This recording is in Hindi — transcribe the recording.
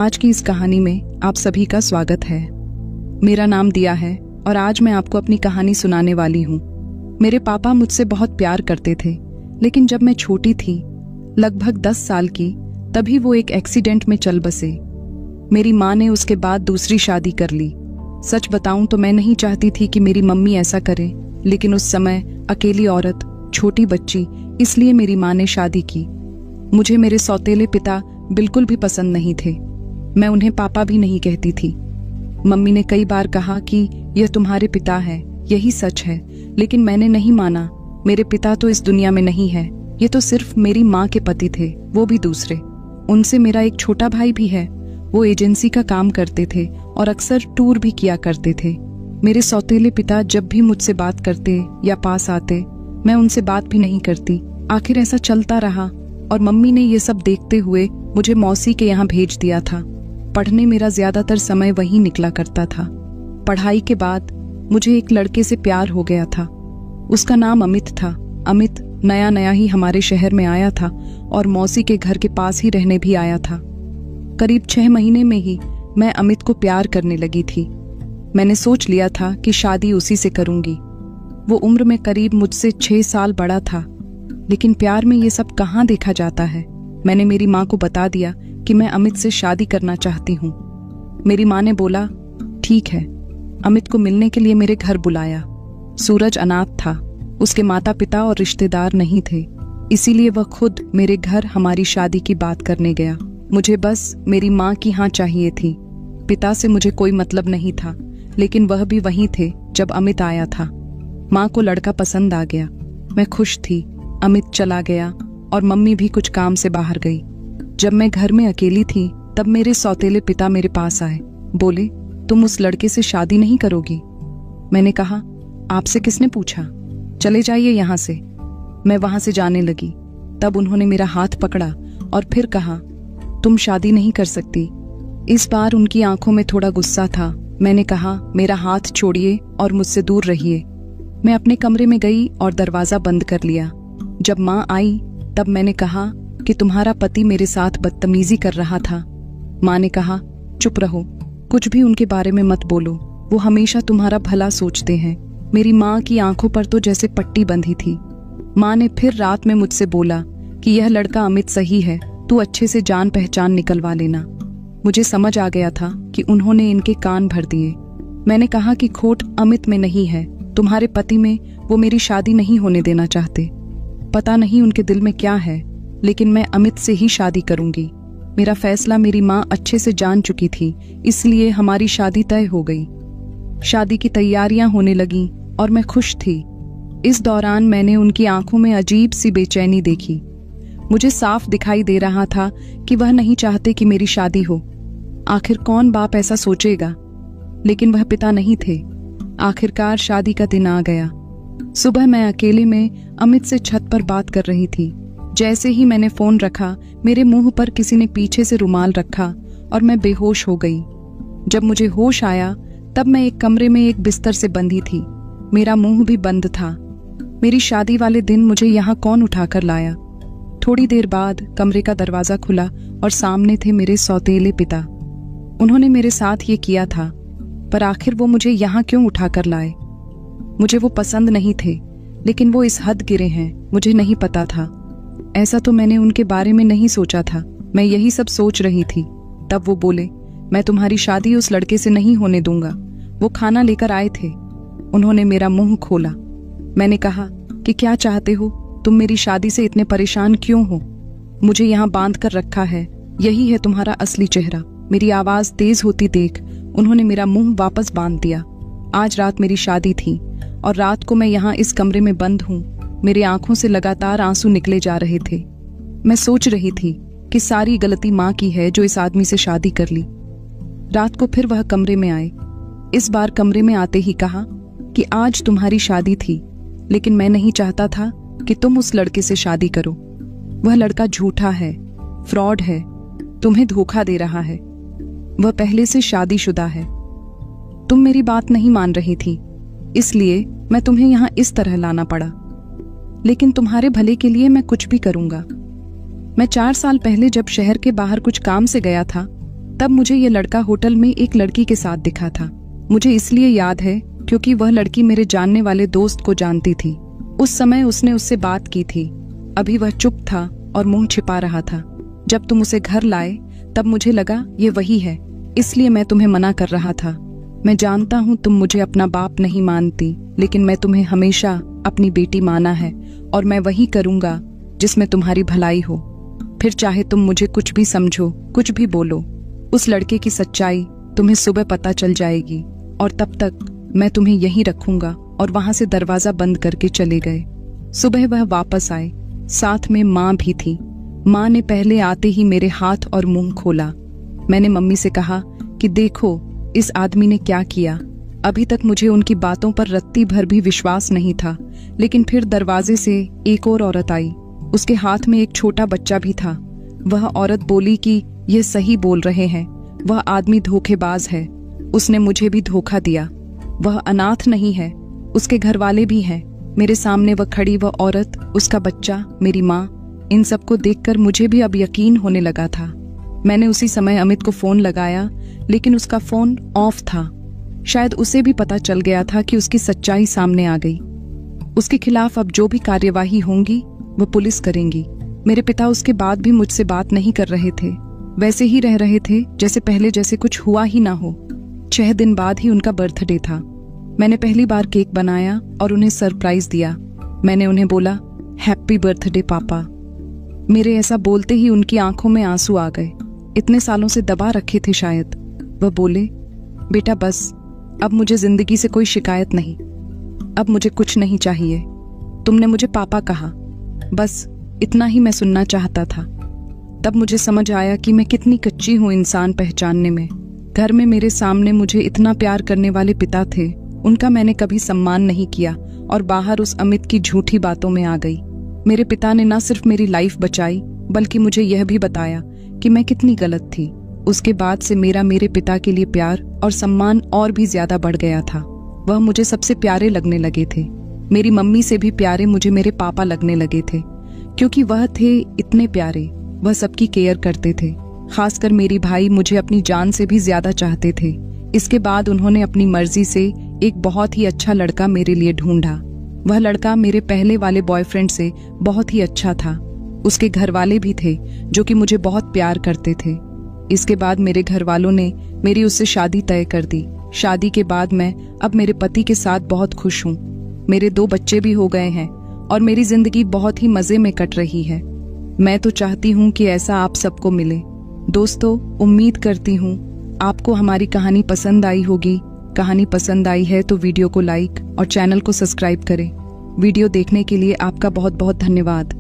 आज की इस कहानी में आप सभी का स्वागत है। मेरा नाम दिया है और आज मैं आपको अपनी कहानी सुनाने वाली हूँ। मेरे पापा मुझसे बहुत प्यार करते थे, लेकिन जब मैं छोटी थी, लगभग 10 साल की, तभी वो एक एक्सीडेंट में चल बसे। मेरी माँ ने उसके बाद दूसरी शादी कर ली। सच बताऊं तो मैं नहीं चाहती थी कि मेरी मम्मी ऐसा करे, लेकिन उस समय अकेली औरत, छोटी बच्ची, इसलिए मेरी माँ ने शादी की। मुझे मेरे सौतेले पिता बिल्कुल भी पसंद नहीं थे। मैं उन्हें पापा भी नहीं कहती थी। मम्मी ने कई बार कहा कि यह तुम्हारे पिता है, यही सच है, लेकिन मैंने नहीं माना। मेरे पिता तो इस दुनिया में नहीं है, ये तो सिर्फ मेरी माँ के पति थे, वो भी दूसरे। उनसे मेरा एक छोटा भाई भी है। वो एजेंसी का काम करते थे और अक्सर टूर भी किया करते थे। मेरे सौतेले पिता जब भी मुझसे बात करते या पास आते, मैं उनसे बात भी नहीं करती। आखिर ऐसा चलता रहा और मम्मी ने ये सब देखते हुए मुझे मौसी के यहाँ भेज दिया था। पढ़ने मेरा ज्यादातर समय वहीं निकला करता था। पढ़ाई के बाद मुझे एक लड़के से प्यार हो गया था। उसका नाम अमित था। अमित नया नया ही हमारे शहर में आया था और मौसी के घर के पास ही रहने भी आया था। करीब 6 महीने में ही मैं अमित को प्यार करने लगी थी। मैंने सोच लिया था कि शादी उसी से करूंगी। वो उम्र में करीब मुझसे 6 साल बड़ा था, लेकिन प्यार में ये सब कहाँ देखा जाता है। मैंने मेरी माँ को बता दिया कि मैं अमित से शादी करना चाहती हूँ। मेरी माँ ने बोला, ठीक है। अमित को मिलने के लिए मेरे घर बुलाया। सूरज अनाथ था, उसके माता पिता और रिश्तेदार नहीं थे, इसीलिए वह खुद मेरे घर हमारी शादी की बात करने गया। मुझे बस मेरी माँ की हाँ चाहिए थी। पिता से मुझे कोई मतलब नहीं था, लेकिन वह भी वहीं थे जब अमित आया था। माँ को लड़का पसंद आ गया। मैं खुश थी। अमित चला गया और मम्मी भी कुछ काम से बाहर गई। जब मैं घर में अकेली थी, तब मेरे सौतेले पिता मेरे पास आए। बोले, तुम उस लड़के से शादी नहीं करोगी? मैंने कहा, आपसे किसने पूछा? चले जाइए यहाँ से। मैं वहां से जाने लगी। तब उन्होंने मेरा हाथ पकड़ा और फिर कहा, तुम शादी नहीं कर सकती। इस बार उनकी आंखों में थोड़ा गुस्सा था। मैंने कहा, मेरा हाथ छोड़िए और मुझसे दूर रहिए। मैं अपने कमरे में गई और दरवाजा बंद कर लिया। जब माँ आई तब मैंने कहा कि तुम्हारा पति मेरे साथ बदतमीजी कर रहा था। माँ ने कहा, चुप रहो, कुछ भी उनके बारे में मत बोलो, वो हमेशा तुम्हारा भला सोचते हैं। मेरी माँ की आंखों पर तो जैसे पट्टी बंधी थी। माँ ने फिर रात में मुझसे बोला कि यह लड़का अमित सही है, तू अच्छे से जान पहचान निकलवा लेना। मुझे समझ आ गया था कि उन्होंने इनके कान भर दिए। मैंने कहा कि खोट अमित में नहीं है, तुम्हारे पति में। वो मेरी शादी नहीं होने देना चाहते। पता नहीं उनके दिल में क्या है, लेकिन मैं अमित से ही शादी करूंगी। मेरा फैसला मेरी माँ अच्छे से जान चुकी थी, इसलिए हमारी शादी तय हो गई। शादी की तैयारियां होने लगीं और मैं खुश थी। इस दौरान मैंने उनकी आंखों में अजीब सी बेचैनी देखी। मुझे साफ दिखाई दे रहा था कि वह नहीं चाहते कि मेरी शादी हो। आखिर कौन बाप ऐसा सोचेगा, लेकिन वह पिता नहीं थे। आखिरकार शादी का दिन आ गया। सुबह मैं अकेले में अमित से छत पर बात कर रही थी। जैसे ही मैंने फोन रखा, मेरे मुंह पर किसी ने पीछे से रुमाल रखा और मैं बेहोश हो गई। जब मुझे होश आया तब मैं एक कमरे में एक बिस्तर से बंधी थी। मेरा मुंह भी बंद था। मेरी शादी वाले दिन मुझे यहाँ कौन उठाकर लाया? थोड़ी देर बाद कमरे का दरवाजा खुला और सामने थे मेरे सौतेले पिता। उन्होंने मेरे साथ ये किया था, पर आखिर वो मुझे यहाँ क्यों उठाकर लाए? मुझे वो पसंद नहीं थे, लेकिन वो इस हद गिरे हैं, मुझे नहीं पता था। ऐसा तो मैंने उनके बारे में नहीं सोचा था। मैं यही सब सोच रही थी। तब वो बोले, मैं तुम्हारी शादी उस लड़के से नहीं होने दूंगा। वो खाना लेकर आए थे। उन्होंने मेरा मुंह खोला। मैंने कहा कि क्या चाहते हो? तुम मेरी शादी से इतने परेशान क्यों हो? मुझे यहाँ बांध कर रखा है, यही है तुम्हारा असली चेहरा। मेरी आवाज तेज होती देख उन्होंने मेरा मुंह वापस बांध दिया। आज रात मेरी शादी थी और रात को मैं यहाँ इस कमरे में बंद हूँ। मेरी आंखों से लगातार आंसू निकले जा रहे थे। मैं सोच रही थी कि सारी गलती माँ की है जो इस आदमी से शादी कर ली। रात को फिर वह कमरे में आए। इस बार कमरे में आते ही कहा कि आज तुम्हारी शादी थी, लेकिन मैं नहीं चाहता था कि तुम उस लड़के से शादी करो। वह लड़का झूठा है, फ्रॉड है, तुम्हें धोखा दे रहा है। वह पहले से शादीशुदा है। तुम मेरी बात नहीं मान रही थी, इसलिए मैं तुम्हें यहाँ इस तरह लाना पड़ा, लेकिन तुम्हारे भले के लिए मैं कुछ भी करूंगा। मैं 4 साल पहले जब शहर के बाहर कुछ काम से गया था, तब मुझे ये लड़का होटल में एक लड़की के साथ दिखा था। मुझे इसलिए याद है क्योंकि वह लड़की मेरे जानने वाले दोस्त को जानती थी। उस समय उसने उससे बात की थी। अभी वह चुप था और मुंह छिपा रहा था। जब तुम उसे घर लाए तब मुझे लगा ये वही है, इसलिए मैं तुम्हें मना कर रहा था। मैं जानता हूँ तुम मुझे अपना बाप नहीं मानती, लेकिन मैं तुम्हें हमेशा अपनी बेटी माना है और मैं वही करूँगा जिसमें तुम्हारी भलाई हो। फिर चाहे तुम मुझे कुछ भी समझो, कुछ भी बोलो, उस लड़के की सच्चाई तुम्हें सुबह पता चल जाएगी और तब तक मैं तुम्हें यहीं रखूंगा। और वहां से दरवाजा बंद करके चले गए। सुबह वह वापस आए, साथ में माँ भी थी। माँ ने पहले आते ही मेरे हाथ और मुंह खोला। मैंने मम्मी से कहा कि देखो इस आदमी ने क्या किया। अभी तक मुझे उनकी बातों पर रत्ती भर भी विश्वास नहीं था, लेकिन फिर दरवाजे से एक और औरत आई। उसके हाथ में एक छोटा बच्चा भी था। वह औरत बोली कि यह सही बोल रहे हैं, वह आदमी धोखेबाज है, उसने मुझे भी धोखा दिया। वह अनाथ नहीं है, उसके घर वाले भी हैं। मेरे सामने वह खड़ी वह औरत, उसका बच्चा, मेरी माँ, इन सबको देखकर मुझे भी अब यकीन होने लगा था। मैंने उसी समय अमित को फोन लगाया, लेकिन उसका फोन ऑफ था। शायद उसे भी पता चल गया था कि उसकी सच्चाई सामने आ गई। उसके खिलाफ अब जो भी कार्यवाही होंगी वो पुलिस करेंगी। मेरे पिता उसके बाद भी मुझसे बात नहीं कर रहे थे, वैसे ही रह रहे थे जैसे पहले, जैसे कुछ हुआ ही ना हो। 6 दिन बाद ही उनका बर्थडे था। मैंने पहली बार केक बनाया और उन्हें सरप्राइज दिया। मैंने उन्हें बोला, हैप्पी बर्थडे पापा। मेरे ऐसा बोलते ही उनकी आंखों में आंसू आ गए। इतने सालों से दबा रखे थे शायद। वह बोले, बेटा बस, अब मुझे जिंदगी से कोई शिकायत नहीं, अब मुझे कुछ नहीं चाहिए। तुमने मुझे पापा कहा, बस इतना ही मैं सुनना चाहता था। तब मुझे समझ आया कि मैं कितनी कच्ची हूँ इंसान पहचानने में। घर में मेरे सामने मुझे इतना प्यार करने वाले पिता थे, उनका मैंने कभी सम्मान नहीं किया और बाहर उस अमित की झूठी बातों में आ गई। मेरे पिता ने न सिर्फ मेरी लाइफ बचाई, बल्कि मुझे यह भी बताया कि मैं कितनी गलत थी। उसके बाद से मेरे पिता के लिए प्यार और सम्मान और भी ज्यादा बढ़ गया था। वह मुझे सबसे प्यारे लगने लगे थे। मेरी मम्मी से भी प्यारे मुझे मेरे पापा लगने लगे थे, क्योंकि वह थे इतने प्यारे। वह सबकी केयर करते थे। खासकर मेरी भाई मुझे अपनी जान से भी ज्यादा चाहते थे। इसके बाद उन्होंने अपनी मर्जी से एक बहुत ही अच्छा लड़का मेरे लिए ढूंढा। वह लड़का मेरे पहले वाले बॉयफ्रेंड से बहुत ही अच्छा था। उसके घर वाले भी थे जो कि मुझे बहुत प्यार करते थे। इसके बाद मेरे घर वालों ने मेरी उससे शादी तय कर दी। शादी के बाद मैं अब मेरे पति के साथ बहुत खुश हूँ। मेरे 2 बच्चे भी हो गए हैं और मेरी जिंदगी बहुत ही मजे में कट रही है। मैं तो चाहती हूँ कि ऐसा आप सबको मिले। दोस्तों, उम्मीद करती हूँ आपको हमारी कहानी पसंद आई होगी। कहानी पसंद आई है तो वीडियो को लाइक और चैनल को सब्सक्राइब करें। वीडियो देखने के लिए आपका बहुत बहुत धन्यवाद।